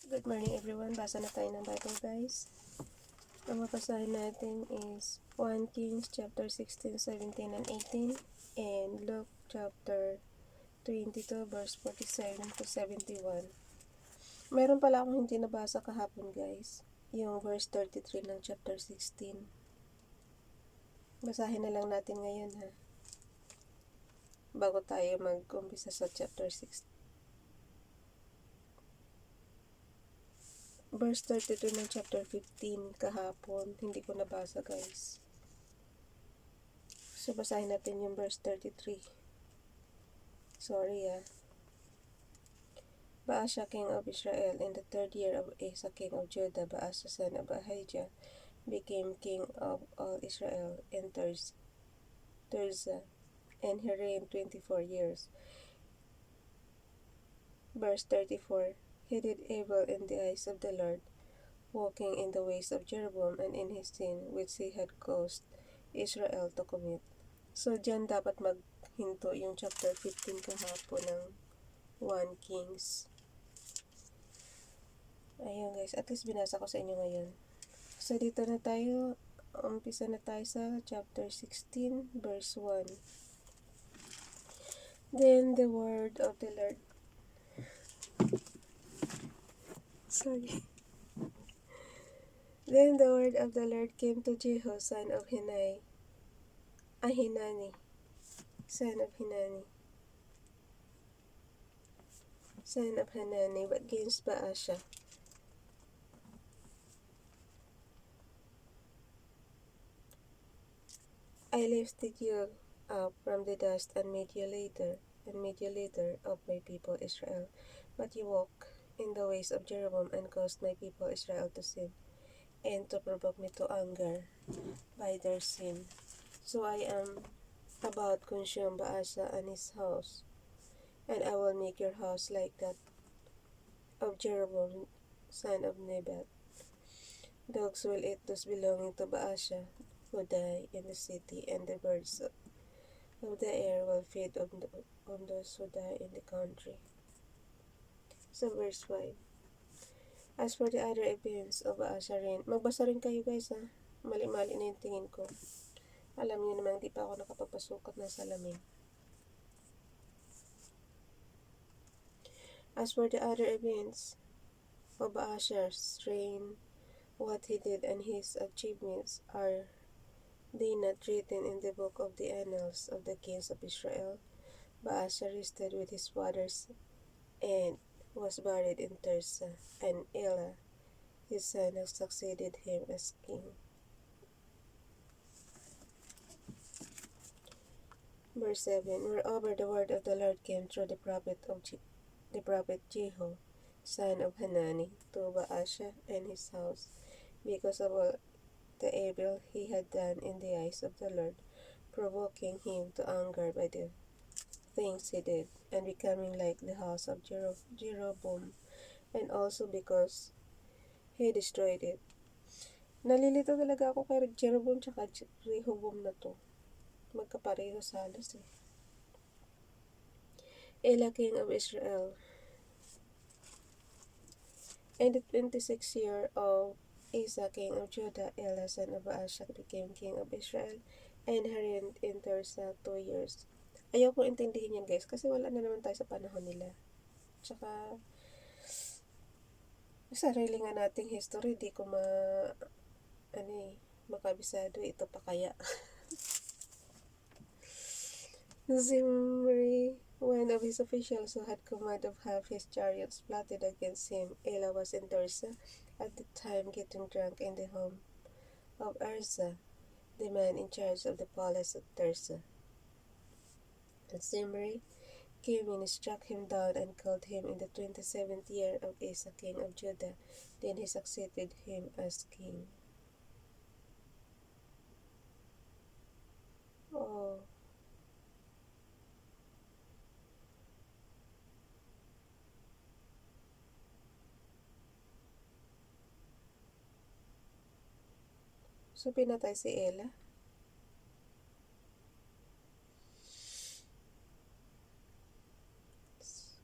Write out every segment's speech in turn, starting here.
Good morning everyone. Basa na tayo ng Bible guys. Ang mapasahin natin is 1 Kings chapter 16, 17, and 18 and Luke chapter 22 verse 47 to 71. Meron pala akong hindi nabasa kahapon guys. Yung verse 33 ng chapter 16. Basahin na lang natin ngayon ha. Bago tayo mag-umpisa sa chapter 16. Verse 32 ng chapter 15 kahapon, hindi ko nabasa guys. So, basahin natin yung verse 33. Sorry Baasha, king of Israel, in the 3rd year of Asa, king of Judah, Baasha, son of Ahijah, became king of all Israel in Tirzah, and he reigned 24 years. Verse 34. He did evil in the eyes of the Lord, walking in the ways of Jeroboam and in his sin, which he had caused Israel to commit. So, dyan dapat maghinto yung chapter 15 kahapon ng 1 Kings. Ayun guys, at least binasa ko sa inyo ngayon. So, dito na tayo. Umpisa na tayo sa chapter 16, verse 1. Then the word of the Lord Then the word of the Lord came to Jehu, son of Hanani, son of Hanani, against Baasha. I lifted you up from the dust and made you leader of my people Israel. But you walk in the ways of Jeroboam and caused my people Israel to sin, and to provoke me to anger by their sin. So I am about to consume Baasha and his house, and I will make your house like that of Jeroboam, son of Nebat. Dogs will eat those belonging to Baasha who die in the city, and the birds of the air will feed on those who die in the country. So verse 5. As for the other events of Baasha reign, magbasa rin kayo guys ha. Mali-mali na yung tingin ko. Alam niyo naman, di pa ako nakapapasukat ng salamin. As for the other events of Baasha's reign, what he did and his achievements, are they not written in the book of the annals of the kings of Israel? Baasha rested with his fathers and was buried in Tirzah, and Elah, his son, has succeeded him as king. Verse 7. Moreover, the word of the Lord came through the prophet Jehu, son of Hanani, to Baasha and his house, because of all the evil he had done in the eyes of the Lord, provoking him to anger by the things he did, and becoming like the house of Jeroboam, and also because he destroyed it. Nalilito talaga ako kay Jeroboam tsaka Rehoboam na to. Magkapareho sa halos Elah, king of Israel. In the 26th year of Asa, king of Judah, Elah, son of Baasha, became king of Israel, and he reigned in Tirzah 2 years. Ayaw ko intindihin yan guys, kasi wala na naman tayo sa panahon nila. Tsaka, sarili nga nating history, di ko makabisado, ito pa kaya. Zimri, one of his officials who had command of half his chariots, plotted against him. Elah was in Tirzah at the time, getting drunk in the home of Arza, the man in charge of the palace of Tirzah. And Zimri came and struck him down and killed him in the 27th year of Asa, king of Judah. Then he succeeded him as king. Oh. So, pinatay si Elah.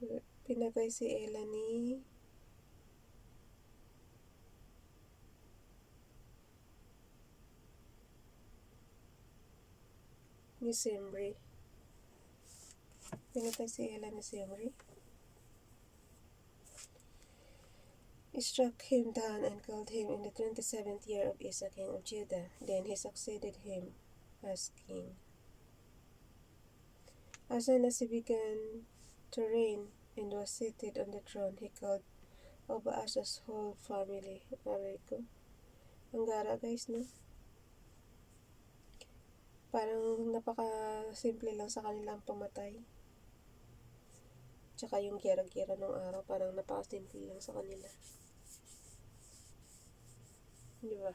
So, pinatay si Elah ni ni Zimri. Pinatay si Ela ni Zimri. He struck him down and killed him in the 27th year of Asa, king of Judah. Then he succeeded him as king. As soon as he began to reign and was seated on the throne, he killed of Asa's whole family. Aray ko. Ang gara guys, no? Parang napaka-simple lang sa kanilang pamatay. Tsaka yung gira-gira nung araw, parang napaka-simple lang sa kanila. Diba?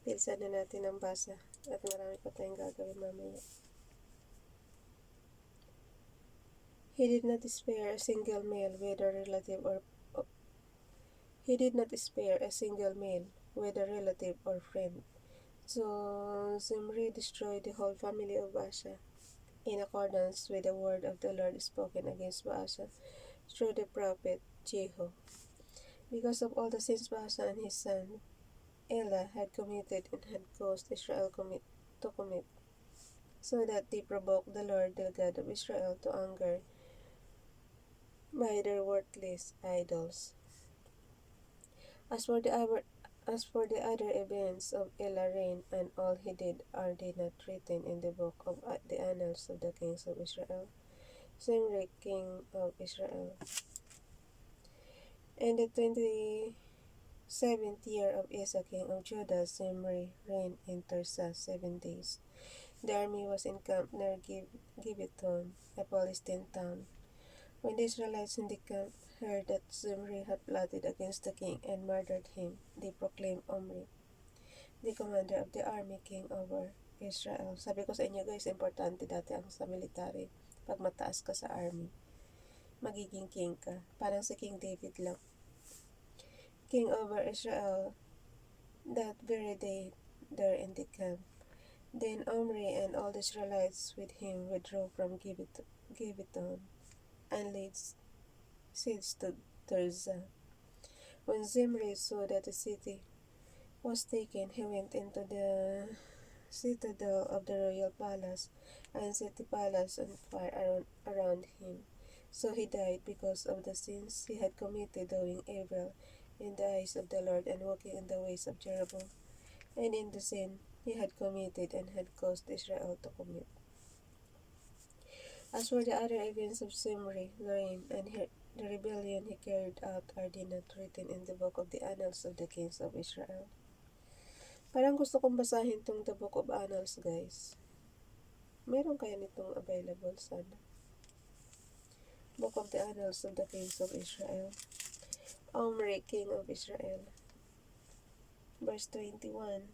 Bilisan na natin ang basa at marami pa tayong gagawin mamaya. He did not spare a single male, whether relative or friend. So Zimri destroyed the whole family of Baasha, in accordance with the word of the Lord spoken against Baasha through the prophet Jehu. Because of all the sins Baasha and his son Ela had committed and had caused Israel to commit, so that they provoked the Lord, the God of Israel, to anger by their worthless idols. As for the other events of Ela reign and all he did, are they not written in the book of the annals of the kings of Israel? Zimri, king of Israel. In the 27th year of Asa, king of Judah, Zimri reigned in Tirzah 7 days. The army was encamped near Gibeton, a Palestine town. When the Israelites in the camp heard that Zimri had plotted against the king and murdered him, they proclaimed Omri, the commander of the army, king over Israel. Sabi ko sa inyo guys, importante dati ang sa military. Pag mataas ka sa army, magiging king ka. Parang si King David lang. King over Israel that very day there in the camp. Then Omri and all the Israelites with him withdrew from Gibeton and laid siege to Tirzah. When Zimri saw that the city was taken, he went into the citadel of the royal palace and set the palace on fire around him. So he died because of the sins he had committed, doing evil in the eyes of the Lord and walking in the ways of Jeroboam, and in the sin he had committed and had caused Israel to commit. As for the other events of Zimri, reign, and the rebellion he carried out, are they not written in the book of the annals of the kings of Israel? Parang gusto kong basahin tong the book of annals, guys. Meron kaya nitong available sana? Book of the annals of the kings of Israel. Omri, king of Israel. Verse 21.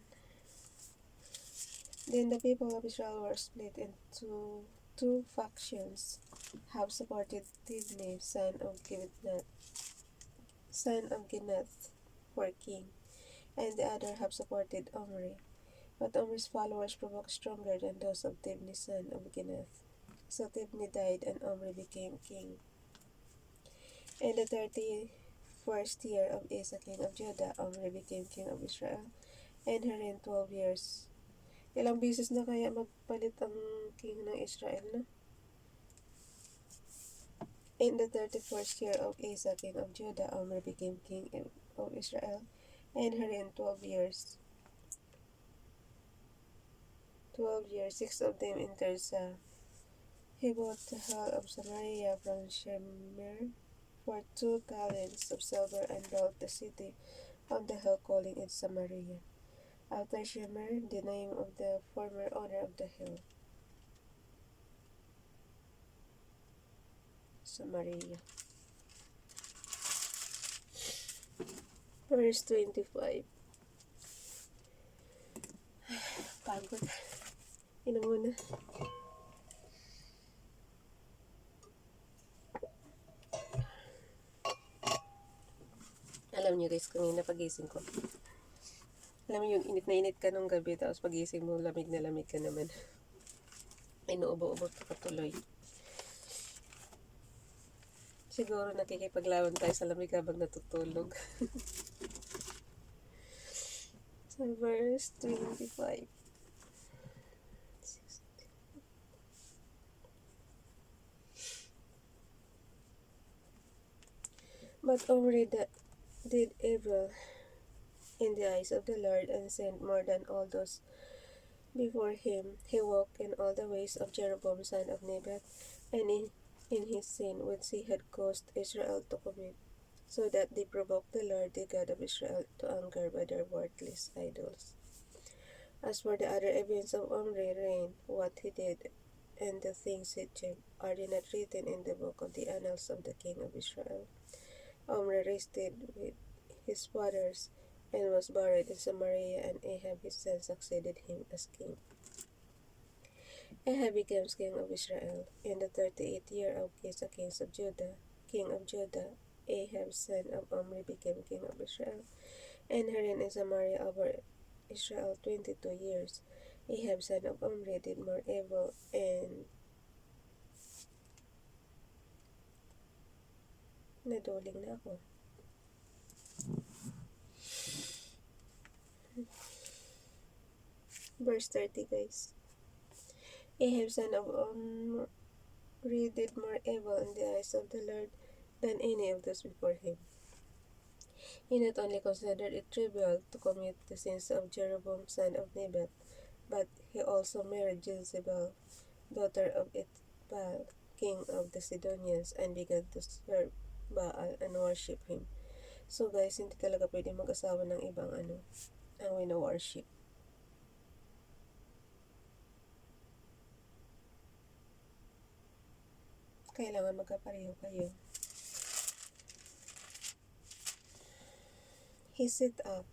Then the people of Israel were split into two factions. Ahab supported Tishbe, son of Ginath, for king, and the other half supported Omri. But Omri's followers provoked stronger than those of Tibni, son of Ginath. So Tibni died, and Omri became king. In the 31st year of Asa, king of Judah, Omri became king of Israel, and he reigned 12 years. Ilang beses na kaya magpalit ang king ng Israel, no? In the 31st year of Asa, king of Judah, Omri became king of Israel, and he reigned 12 years. 12 years, 6 of them in Tirzah. He bought the hill of Samaria from Shemer for 2 talents of silver and built the city on the hill, calling it Samaria, after Shemer, the name of the former owner of the hill. Samaria. Verse 25. Pagod. Inom muna. Alam niyo guys, kanina pagising ko. Alam niyo yung init na init ka nung gabi, tapos pagising mo, lamig na lamig ka naman. Inuubo-ubo ka patuloy. Siguro nakikipaglawan tayo sa lamig habang natutulog. So verse 25. But Omri did evil in the eyes of the Lord and sinned more than all those before him. He walked in all the ways of Jeroboam son of Nebat, and in his sin which he had caused Israel to commit, so that they provoked the Lord, the God of Israel, to anger by their worthless idols. As for the other events of Omri reign, what he did, and the things he did, are they not written in the book of the annals of the king of Israel? Omri rested with his fathers, and was buried in Samaria, and Ahab his son succeeded him as king. Ahab became king of Israel. In the 38th year of Asa, king of Judah, Ahab son of Omri became king of Israel, and he reigned in Samaria over Israel 22 years. Ahab son of Omri did more evil and naduling na ako. Verse 30 guys. Ahab son of Omri did more evil in the eyes of the Lord than any of those before him. He not only considered it trivial to commit the sins of Jeroboam son of Nebat, but he also married Jezebel, daughter of Ethbaal, king of the Sidonians, and began to serve Baal and worship him. So guys, hindi talaga pwede mag-asawa ng ibang ang wino-worship. Kailangan magkapareho kayo. He set up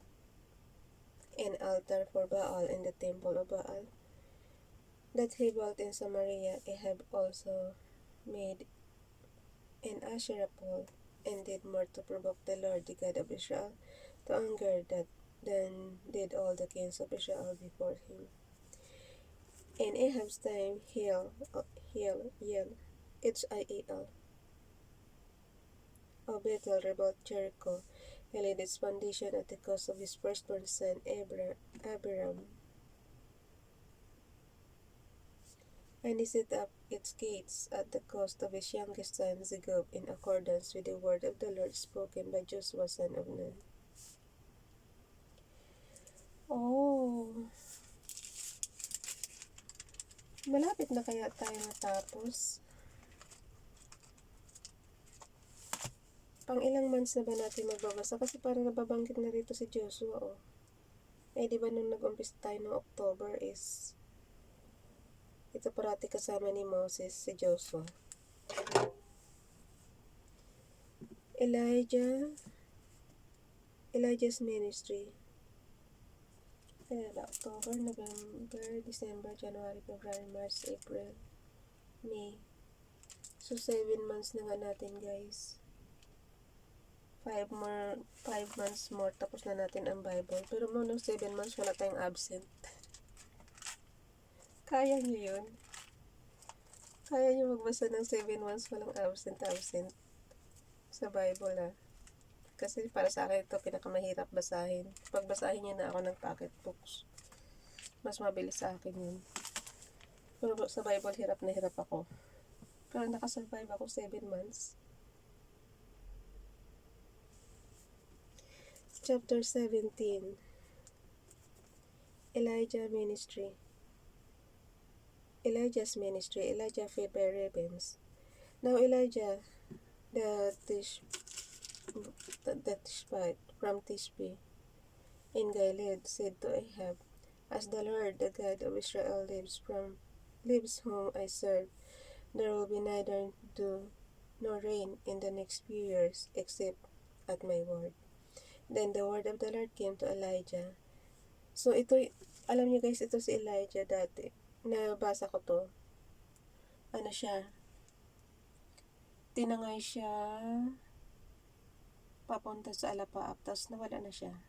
an altar for Baal in the temple of Baal that he built in Samaria. Ahab also made an Asherah pole, and did more to provoke the Lord, the God of Israel, to anger than did all the kings of Israel before him. In Ahab's time, Hiel, H-I-E-L, of Bethel rebuilt Jericho. He laid its foundation at the cost of his firstborn son, Abiram, and he set up its gates at the cost of his youngest son, Zegob, in accordance with the word of the Lord spoken by Joshua son of Nun. Oh, malapit na kaya tayo matapos? Pang ilang months na ba natin magbabasa? Kasi parang nababanggit na dito si Joshua, oh. Eh, di ba nung nag-umpisa tayo ng October is ito parati kasama ni Moses, si Joshua. Elijah's ministry. October, November, December, January, February, March, April, May. So, 7 months na nga natin, guys. 5 months more, tapos na natin ang Bible. Pero nung 7 months, wala tayong absent. Kaya nyo yun? Kaya nyo magbasa ng 7 months walang absent sa Bible, ah. Kasi para sa akin ito pinakamahirap basahin. Pag basahin niyo na ako ng pocket books, mas mabilis sa akin yun. Pero sa Bible hirap na hirap ako. Pero nakasurvive ako 7 months. Chapter 17. Elijah's ministry. Elijah fed by ravens. Now Elijah the Tishbite from Tishbe in Gilead said to Ahab, As the Lord, the God of Israel lives whom I serve, there will be neither dew nor rain in the next few years, except at my word. Then the word of the Lord came to Elijah. So ito, alam niyo guys, ito si Elijah dati. Nabasa ko to. Ano siya? Tinangay siya papunta sa alapaap, tapos nawala na siya.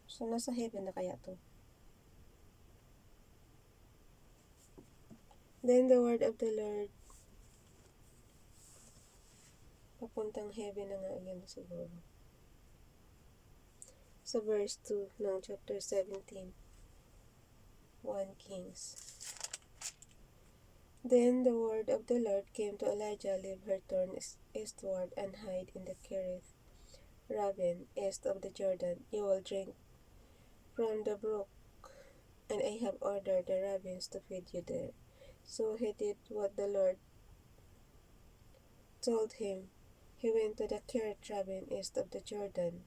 So, nasa heaven na kaya to. Then the word of the Lord, papuntang heaven na nga yun siguro. Sa verse 2 ng chapter 17, 1 Kings. Then the word of the Lord came to Elijah, leave her, turn eastward, and hide in the Kerith Ravine, east of the Jordan. You will drink from the brook, and Ahab ordered the ravens to feed you there. So he did what the Lord told him. He went to the Kerith Ravine, east of the Jordan.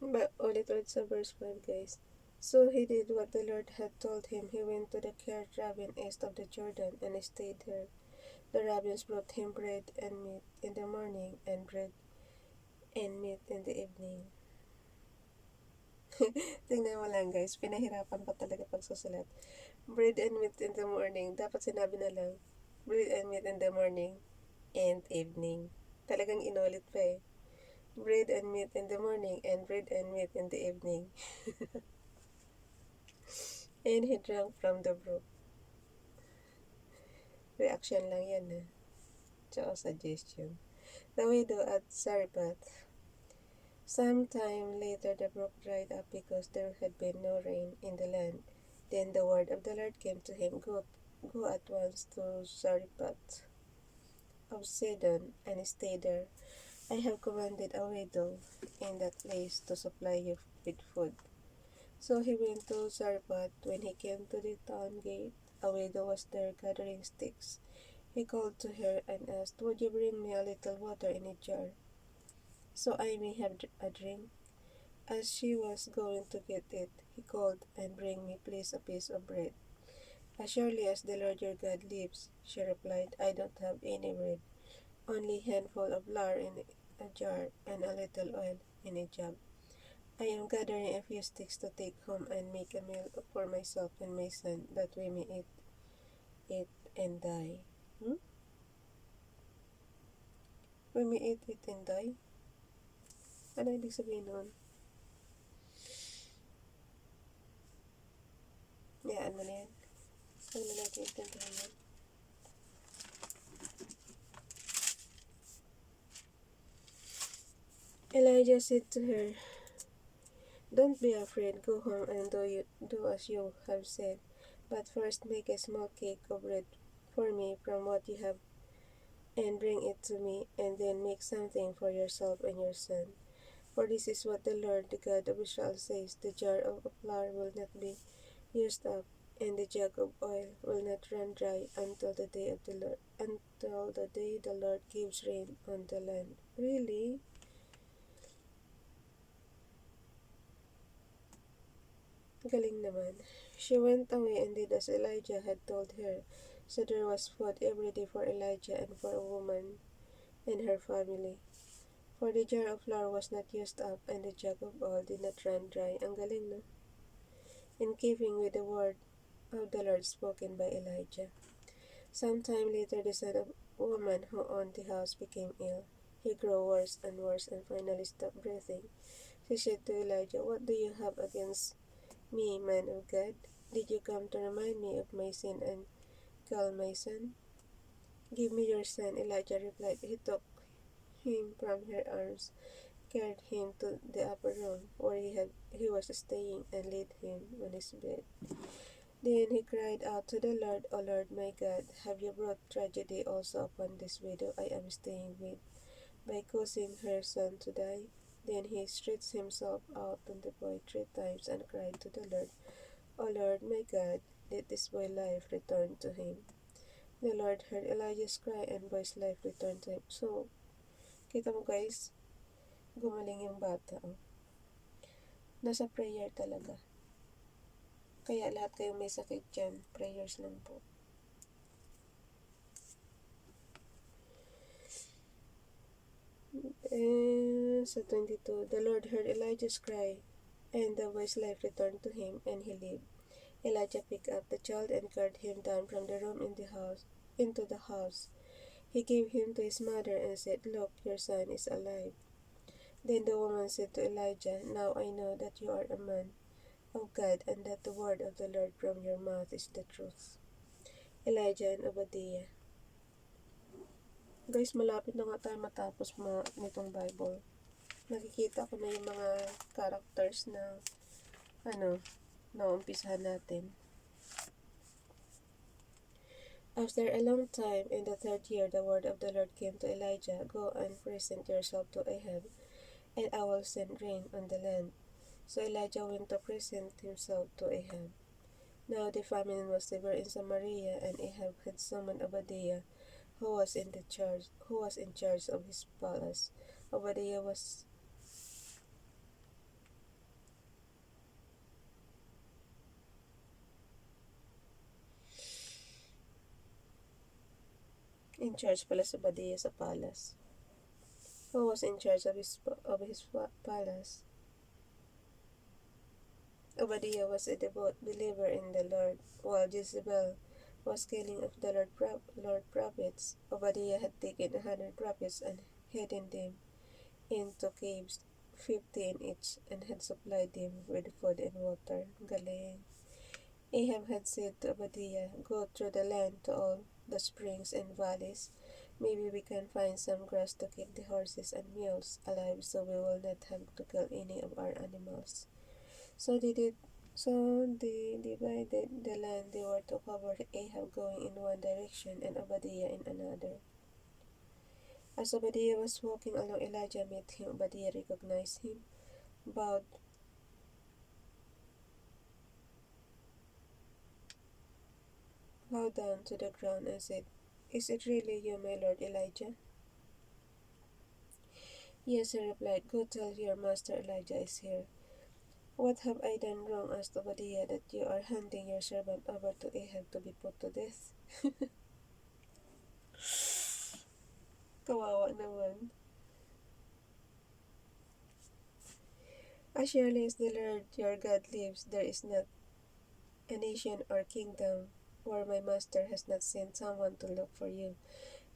But ulit-ulit sa verse 5, guys. So he did what the Lord had told him. He went to the Kerith Ravine, east of the Jordan, and stayed there. The ravens brought him bread and meat in the morning, and bread and meat in the evening. Tingnan mo lang, guys, pinahirapan pa talaga pagsusulat. Bread and meat in the morning, dapat sinabi na lang, bread and meat in the morning and evening. Talagang inulit pa eh. Bread and meat in the morning and bread and meat in the evening. And he drank from the brook. Reaction lang yan eh. Tsaka suggestion. The widow at Zarephath. Sometime later the brook dried up because there had been no rain in the land. Then the word of the Lord came to him, go at once to Zarephath of Sidon and stay there. I have commanded a widow in that place to supply you with food. So he went to Zarephath. When he came to the town gate, a widow was there gathering sticks. He called to her and asked, would you bring me a little water in a jar, so I may have a drink? As she was going to get it, he called, and bring me please a piece of bread. As surely as the Lord your God lives, she replied, I don't have any bread, only a handful of flour in a jar and a little oil in a jug. I am gathering a few sticks to take home and make a meal for myself and my son, that we may eat it and die. We may eat it and die? Ano ibig sabihin nun? Yaan mo na yan. Huwag na natin intindihan yan. Elijah said to her, don't be afraid, go home and do as you have said. But first make a small cake of bread for me from what you have, and bring it to me, and then make something for yourself and your son. For this is what the Lord, the God of Israel, says, the jar of flour will not be used up, and the jug of oil will not run dry until the day the Lord gives rain on the land. Really? Galing naman. She went away and did as Elijah had told her. So there was food every day for Elijah and for a woman and her family. For the jar of flour was not used up, and the jug of oil did not run dry. Ang galing, no? In keeping with the word of the Lord spoken by Elijah. Sometime later, the son of a woman who owned the house became ill. He grew worse and worse and finally stopped breathing. She said to Elijah, what do you have against me, man of God? Did you come to remind me of my sin and kill my son? Give me your son, Elijah replied. He took him from her arms, carried him to the upper room where he was staying, and laid him on his bed. Then he cried out to the Lord, O Lord my God, have you brought tragedy also upon this widow I am staying with, by causing her son to die? Then he stretched himself out on the boy 3 times and cried to the Lord, O Lord my God, let this boy life return to him. The Lord heard Elijah's cry and boy's life returned to him. So, kita mo guys, gumaling yung bata. Oh. Nasa prayer talaga. Kaya lahat kayong may sakit dyan, prayers lang po. And sa 22, the Lord heard Elijah's cry, and the boy's life returned to him, and he lived. Elijah picked up the child and carried him down from the room into the house. He gave him to his mother and said, look, your son is alive. Then the woman said to Elijah, now I know that you are a man of God, and that the word of the Lord from your mouth is the truth. Elijah and Obadiah. Guys, malapit na nga tayo matapos nitong Bible. Nakikita ko na yung mga characters na naumpisahan natin. After a long time, in the 3rd year, the word of the Lord came to Elijah, "Go and present yourself to Ahab, and I will send rain on the land." So Elijah went to present himself to Ahab. Now the famine was severe in Samaria, and Ahab had summoned Obadiah, who was in charge of his palace. Obadiah was in charge pala sa Obadiah sa palace. Who was in charge of his palace? Obadiah was a devout believer in the Lord, while Jezebel was killing of the Lord prophets. Obadiah had taken 100 prophets and hidden them into caves, 50 in each, and had supplied them with food and water. Galing. Ahab had said to Obadiah, "Go through the land to all the springs and valleys. Maybe we can find some grass to keep the horses and mules alive, so we will not have to kill any of our animals." So they divided the land. They were to cover Ahab going in one direction and Obadiah in another. As Obadiah was walking along, Elijah met him. Obadiah recognized him, bowed down to the ground and said, "Is it really you, my lord Elijah?" "Yes," he replied. "Go tell your master Elijah is here." "What have I done wrong?" asked Obadiah, "that you are handing your servant over to Ahab to be put to death?" Kawawa naman. "As surely as the Lord your God lives, there is not a nation or kingdom where my master has not sent someone to look for you.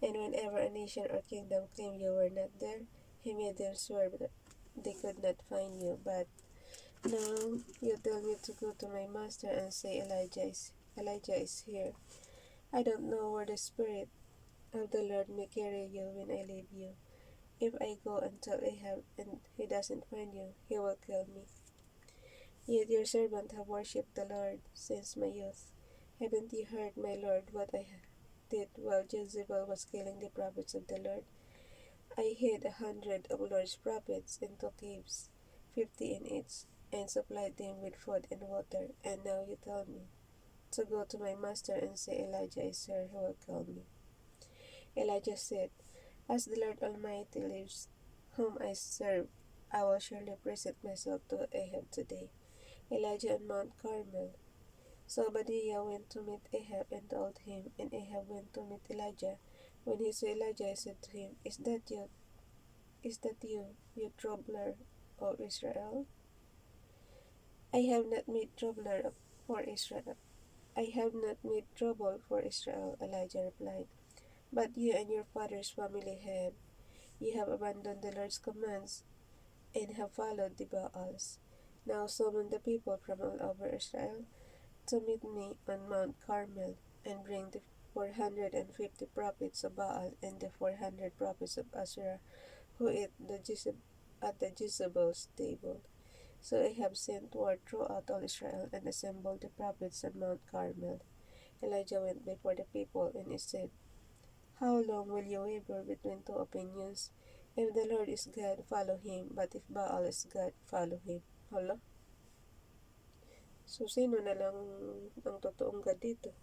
And whenever a nation or kingdom claimed you were not there, he made them swear that they could not find you. But now you tell me to go to my master and say Elijah is here. I don't know where the Spirit of the Lord may carry you when I leave you. If I go and tell Ahab and he doesn't find you, he will kill me. Yet your servant have worshipped the Lord since my youth. Haven't you heard, my Lord, what I did while Jezebel was killing the prophets of the Lord? I hid 100 of Lord's prophets into caves, 50 in each, and supplied them with food and water. And now you tell me to go to my master and say Elijah is here, who will kill me." Elijah said, "As the Lord Almighty lives, whom I serve, I will surely present myself to Ahab today." Elijah on Mount Carmel. So Obadiah went to meet Ahab and told him, and Ahab went to meet Elijah. When he saw Elijah, he said to him, Is that you, you troubler of Israel?" I have not made for Israel. I have not made trouble for Israel," Elijah replied. "But you and your father's family have. You have abandoned the Lord's commands and have followed the Baals. Now summon the people from all over Israel to meet me on Mount Carmel, and bring the 450 prophets of Baal and the 400 prophets of Asherah who eat at the Jezebel's table." So Ahab sent word throughout all Israel and assembled the prophets on Mount Carmel. Elijah went before the people, and he said, "How long will you waver between two opinions? If the Lord is God, follow him, but if Baal is God, follow him." Hala? So, sino na lang ang totoong God dito?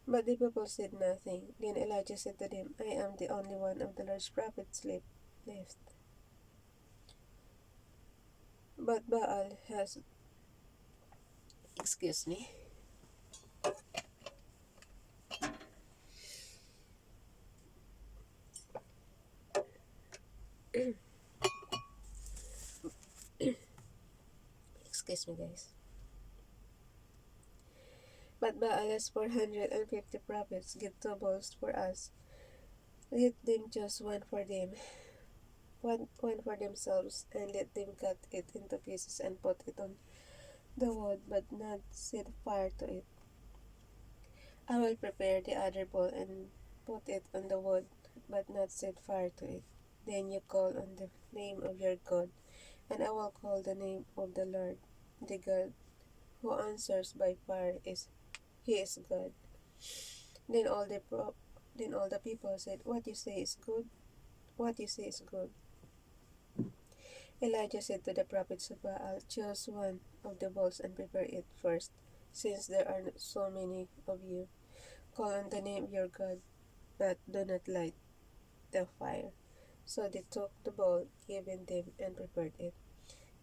But the people said nothing. Then Elijah said to them, "I am the only one of the Lord's prophets left. But Baal has..." Excuse me. Excuse me, guys. "But Baal has 450 prophets. Give 2 bulls for us. Let them choose one for themselves, and let them cut it into pieces and put it on the wood, but not set fire to it." I will prepare the other bowl and put it on the wood, but not set fire to it. Then you call on the name of your God, and I will call the name of the Lord. The God who answers by fire He is God. Then then all the people said, "What you say is good. What you say is good." Elijah said to the prophets of Baal, "Choose one of the bowls and prepare it first, since there are so many of you. Call on the name of your God, but do not light the fire." So they took the bowl given them and prepared it.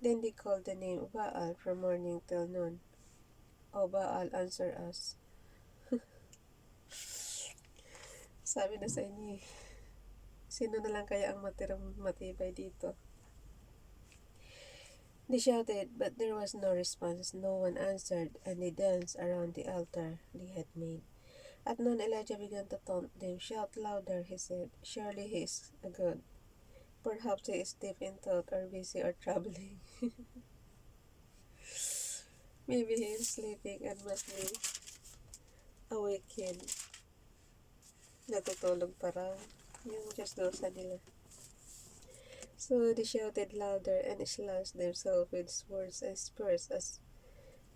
Then they called the name of Baal from morning till noon. "O Baal, answer us." Sabi na sa inyo, sino na lang kaya ang matirang matibay dito? They shouted, but there was no response. No one answered, and they danced around the altar they had made. At noon Elijah began to taunt them. "Shout louder," he said. "Surely he is a god. Perhaps he is deep in thought or busy or traveling. Maybe he is sleeping and must be awakened." Natutulog pa raw. Yung Diyos dosa nila. So they shouted louder and slashed themselves with swords and spears as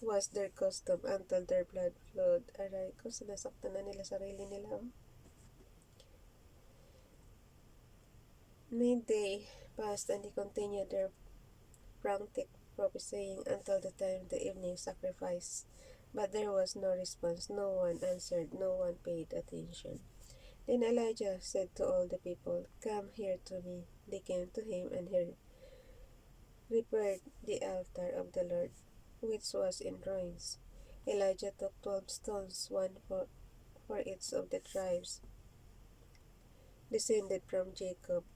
was their custom until their blood flowed. Aray ko, sinasaktan na nila sarili nila. Midday passed and they continued their frantic prophesying until the time of the evening sacrifice. But there was no response. No one answered. No one paid attention. Then Elijah said to all the people, "Come here to me." They came to him, and he repaired the altar of the Lord, which was in ruins. Elijah took 12 stones, one for each of the tribes descended from Jacob,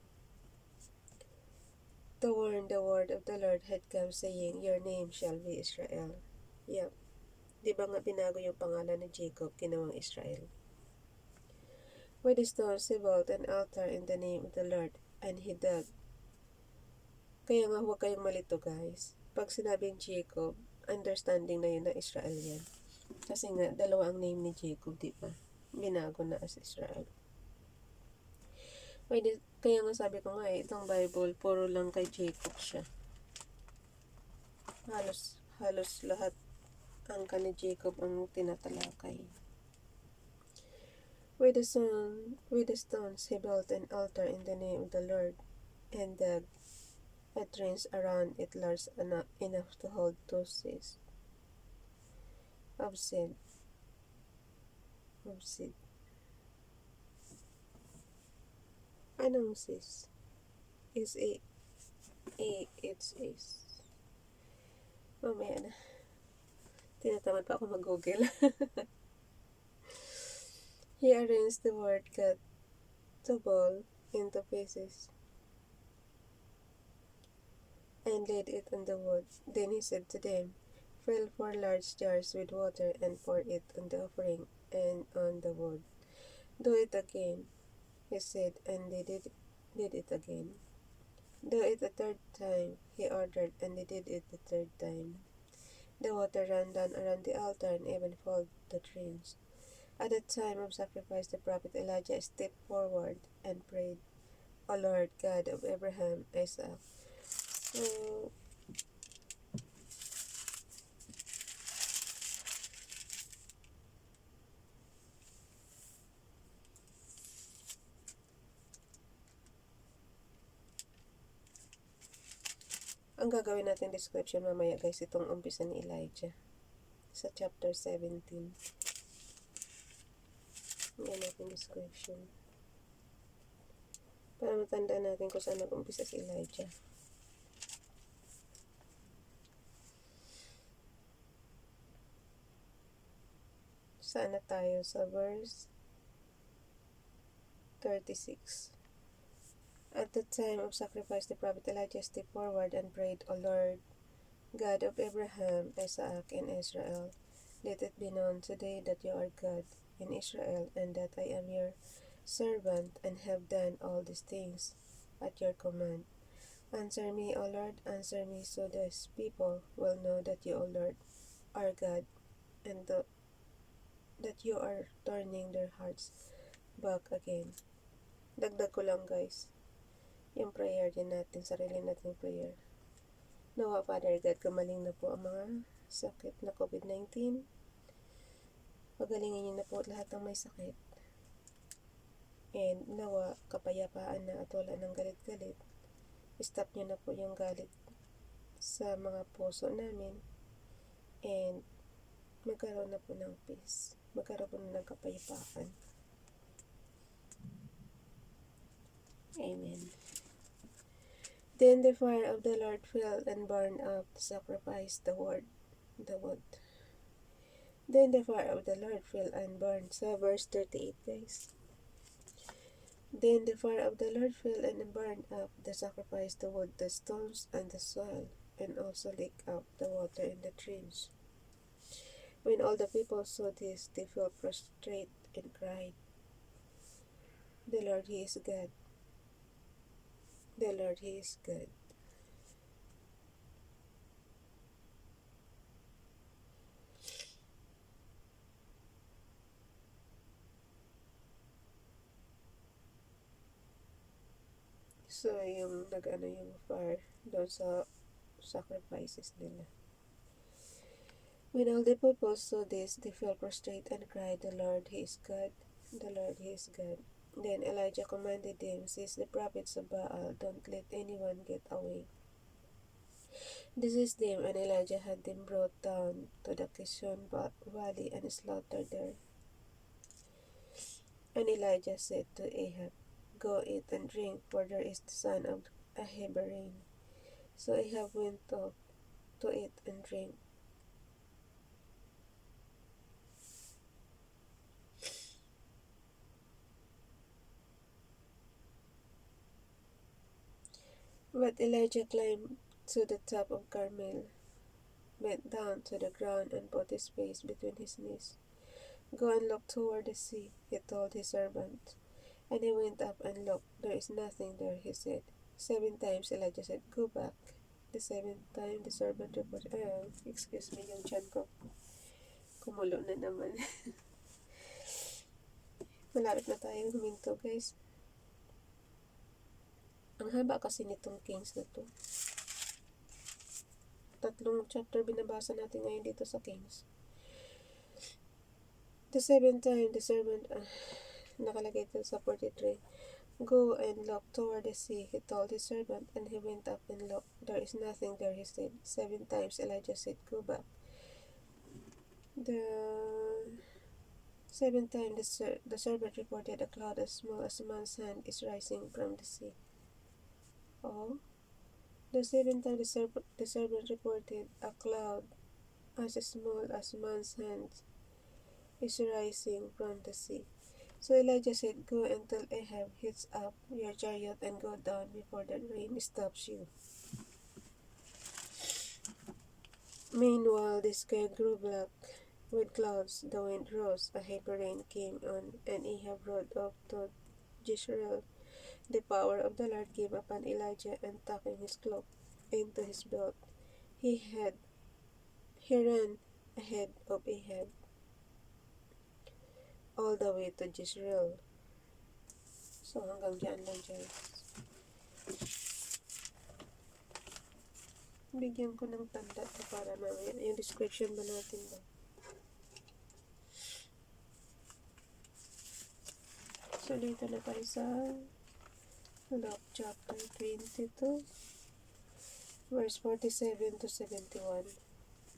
to warn the word of the Lord had come, saying, "Your name shall be Israel." Yep. Di ba nga binago yung pangalan ni Jacob, ginawang Israel? With the stones he built an altar in the name of the Lord, and he dug. Kaya nga huwag kayong malito guys. Pag sinabing Jacob, understanding na yun na Israel yan. Kasi nga, dalawa ang name ni Jacob, di ba? Binago na as Israel. Kaya nga sabi ko nga itong Bible, puro lang kay Jacob siya. Halos lahat ang ni Jacob ang tinatalakay. With the stones, he built an altar in the name of the Lord, and dug a trench around it large enough to hold 2 seahs of seed. Anong seahs? S-A-H-S. Mamaya na. Tinatamad pa ako mag-google. He arranged the word God to ball into pieces and laid it on the wood. Then he said to them, "Fill 4 large jars with water and pour it on the offering and on the wood." "Do it again," he said, and they did it again. "Do it a 3rd time," he ordered, and they did it the 3rd time. The water ran down around the altar and even filled the trench. At the time of sacrifice, the prophet Elijah stepped forward and prayed, "O Lord God of Abraham, Isaac." So, ang gagawin natin description mamaya guys, itong umpisa ni Elijah sa chapter 17. Yan natin description. Para matandaan natin kung saan nag-umpisa si Elijah. Saan na tayo? Sa verse 36. At the time of sacrifice, the prophet Elijah stepped forward and prayed, "O Lord, God of Abraham, Isaac, and Israel, let it be known today that you are God in Israel, and that I am your servant and have done all these things at your command. Answer me, O Lord, answer me, so this people will know that you, O Lord, are God, and that you are turning their hearts back again. Dagdag ko lang guys, yung prayer din natin, sarili nating prayer. Nawa, Father God, gumaling na po ang mga sakit na COVID-19. Pagalingin niyo na po lahat ng may sakit. And nawa, kapayapaan na at wala ng galit-galit. Stop niyo na po yung galit sa mga puso namin. And magkaroon na po ng peace. Magkaroon po na ng kapayapaan. Amen. Then the fire of the Lord fell and burned up the sacrifice, the wood. Then the fire of the Lord fell and burned. So verse 38 guys. Then the fire of the Lord fell and burned up the sacrifice, the wood, the stones, and the soil, and also licked up the water in the trench. When all the people saw this, they fell prostrate and cried, "The Lord, He is God. The Lord, He is good." So, yung yung fire doon sa sacrifices nila. When all the people saw this, they fell prostrate and cried, "The Lord, He is God. The Lord, He is God." Then Elijah commanded them, "Seize the prophets of Baal, don't let anyone get away." This is them, and Elijah had them brought down to the Kishon valley and slaughtered there. And Elijah said to Ahab, "Go eat and drink, for there is the son of Ahab rain." So Ahab went off to eat and drink. But Elijah climbed to the top of Carmel, bent down to the ground, and put his face between his knees. "Go and look toward the sea," he told his servant. And he went up and looked. "There is nothing there," he said. 7 times Elijah said, "Go back." The 7th time, the servant reported, excuse me, yung tiyan ko. Kumulo na naman. Malapit na tayong huminto, guys. Ang haba kasi nitong Kings na to. 3 chapter binabasa natin ngayon dito sa Kings. The 7th time, the servant, nakalagay ito sa 43. "Go and look toward the sea," he told his servant, and he went up and looked. "There is nothing there," he said. 7 times Elijah said, "Go back." The 7th time the servant reported, "A cloud as small as a man's hand is rising from the sea." Oh. The 7th time the servant reported, "A cloud as small as a man's hand is rising from the sea." So Elijah said, "Go and tell Ahab, hitch up your chariot and go down before the rain stops you." Meanwhile, the sky grew black with clouds, the wind rose, a heavy rain came on, and Ahab rode off to Jezreel. The power of the Lord came upon Elijah, and tucking his cloak into his belt, he ran ahead of Ahab all the way to Jezreel. So hanggang dyan lang guys. Bigyan ko ng tanda to para mamaya yung description ba natin ba. So dito na tayo sa Luke chapter 22 verse 47 to 71.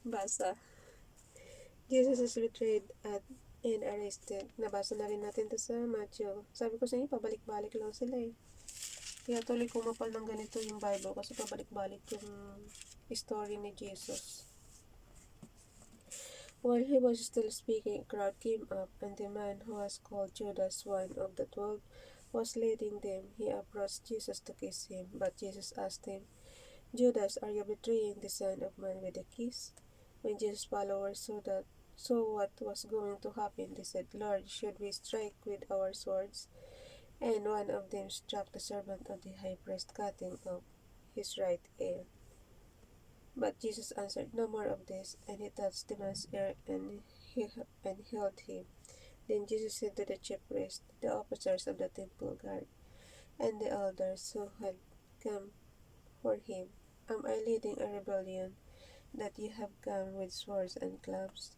Basa. Jesus is betrayed and arrested. Nabasa na rin natin to sa Matthew. Sabi ko sa inyo, pabalik-balik lang sila eh. Kaya tuloy kumapal ng ganito yung Bible kasi pabalik-balik yung story ni Jesus. While he was still speaking, a crowd came up, and the man who was called Judas, one of the 12, was leading them. He approached Jesus to kiss him, but Jesus asked him, "Judas, are you betraying the Son of Man with a kiss?" When Jesus' followers saw what was going to happen, they said, "Lord, should we strike with our swords?" And one of them struck the servant of the high priest, cutting off his right ear. But Jesus answered, "No more of this." And he touched the man's ear, and and healed him. Then Jesus said to the chief priests, the officers of the temple guard, and the elders who had come for him, am I leading a rebellion that you have come with swords and clubs?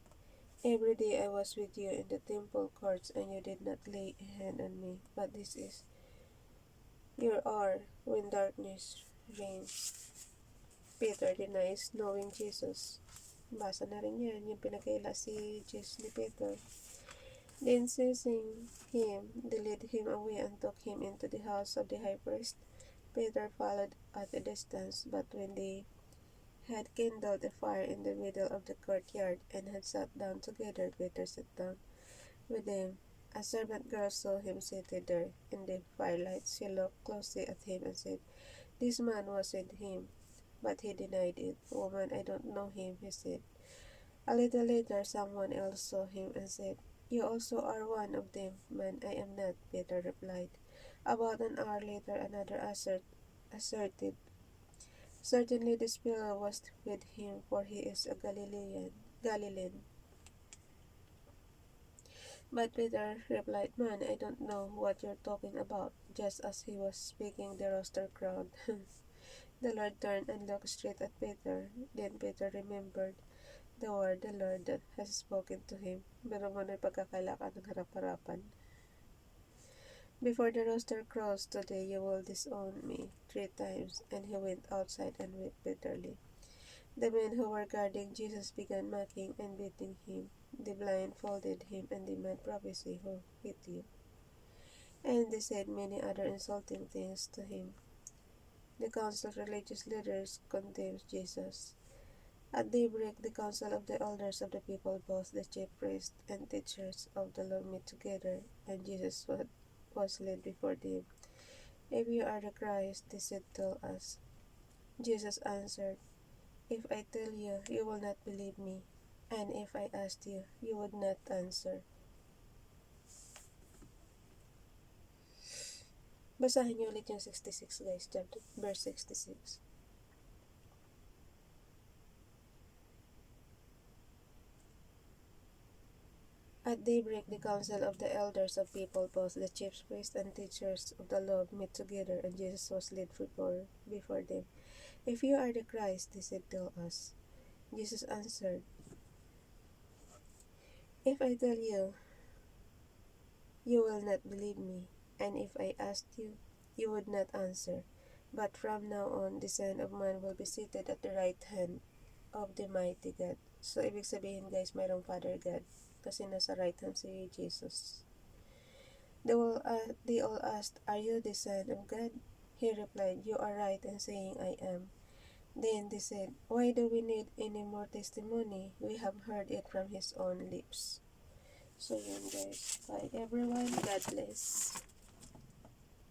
Every day I was with you in the temple courts, and you did not lay a hand on me. But this is your hour when darkness reigns. Peter denies knowing Jesus. Basa na rin yan, yung pinakaila si Jesus ni Peter. Then seizing him, they led him away and took him into the house of the high priest. Peter followed at a distance, but when they had kindled a fire in the middle of the courtyard and had sat down together, Peter sat down with them. A servant girl saw him seated there in the firelight. She looked closely at him and said, "This man was with him." But he denied it. "Woman, I don't know him," he said. A little later, someone else saw him and said, "You also are one of them." "Man, I am not," Peter replied. About an hour later, another asserted, "Certainly this fellow was with him, for he is a Galilean." But Peter replied, "Man, I don't know what you're talking about." Just as he was speaking, the rooster crowed. The Lord turned and looked straight at Peter. Then Peter remembered the word the Lord that has spoken to him. Pero mano'y pagkakailangan ng harap-harapan. "Before the rooster crows today, you will disown me 3 times." And he went outside and wept bitterly. The men who were guarding Jesus began mocking and beating him. They blindfolded him and demanded, "Prophecy, who hit you?" And they said many other insulting things to him. The council of religious leaders condemned Jesus. At daybreak, the council of the elders of the people, both the chief priests and teachers of the law, met together, and Jesus was led before them. "If you are the Christ," they said, "tell us." Jesus answered, "If I tell you, you will not believe me, and if I asked you, you would not answer." Basahin niyo ulit yung 66 guys, chapter verse 66. At daybreak, the council of the elders of people, both the chief priests and teachers of the law, met together, and Jesus was led before them. "If you are the Christ," they said, "tell us." Jesus answered, "If I tell you, you will not believe me, and if I asked you, you would not answer. But from now on, the Son of Man will be seated at the right hand of the mighty God." So, ibig sabihin guys, mayroong Father God. Kasi nasa right hand si Jesus. They all asked, "Are you the Son of God?" He replied, "You are right in saying I am." Then they said, "Why do we need any more testimony? We have heard it from his own lips." So yun guys. Bye everyone. God bless.